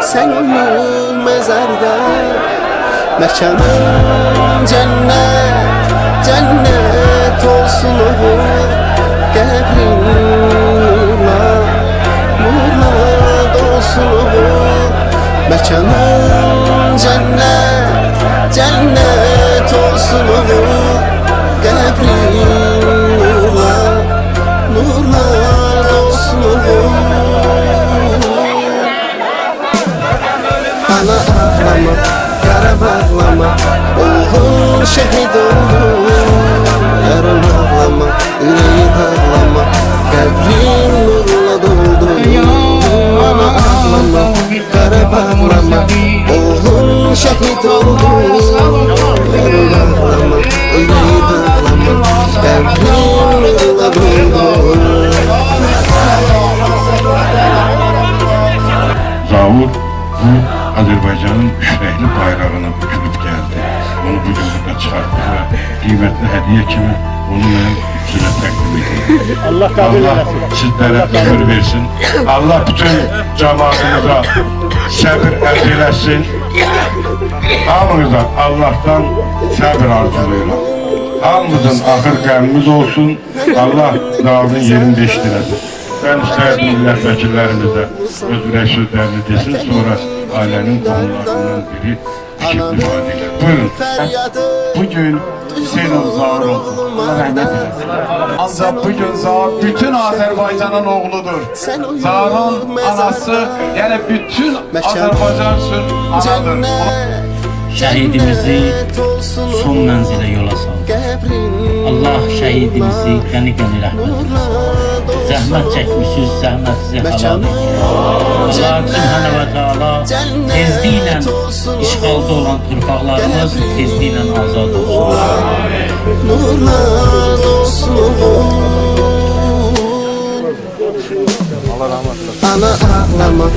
Sen uyu mezarda, mekanın cennet, cennet olsun o qəbrin nurla, nurla dolsun o mekanın cennet, cennet olsun o qəbrin nurla, nurla dolsun o. Ana ağlama, yara bağlama, oğlum şehit oldu. Yarın ağlama, yüreği dağlama, qəbrin nurla doldu. Ana ağlama, yara bağlama, oğlum şehit oldu. Yarın ağlama, yüreği dağlama, qəbrin nurla doldu. Zavur bu Azərbaycanın üşrəkli bayrağını bükülüb gəldi. Onu bu gün burada çıxartdı və qiymətli hədiyyə kimi onu mənim sizə təqdim edir. Allah qəbul eləsin. Sizlərə ömür versin. Allah bütün cəmaatımıza səbir əldə eləsin. Hamınızdan Allah'tan səbir arzulayıram. Hamımızın axır qəmimiz olsun. Allah dağının yerində işdirəsin. Ben istəyirəm millət-vəkillərimizə öz ürək sözlərini desin, sonra ailənin qohumlarından biri fikir ifadə edir. Buyurun. Bugün Hüseynov Zavur oldu. Allah rəhmət eləsin. Ancaq bugün Zavur bütün Azərbaycanın oğludur. Zavurun anası, yəni bütün Azərbaycan üçün anadır. Şəhidimizi son mənzilə yola saldı. Allah şəhidimizi qəni-qəni rəhmət etsin. Zəhmət çəkmişsiniz, zəhmətinizi halal edin. Allah Subhanahu wa Ta'ala tezliklə işğalda olan torpaqlarımız tezliklə azad olsun. Nurlar olsun. Ana ağlama,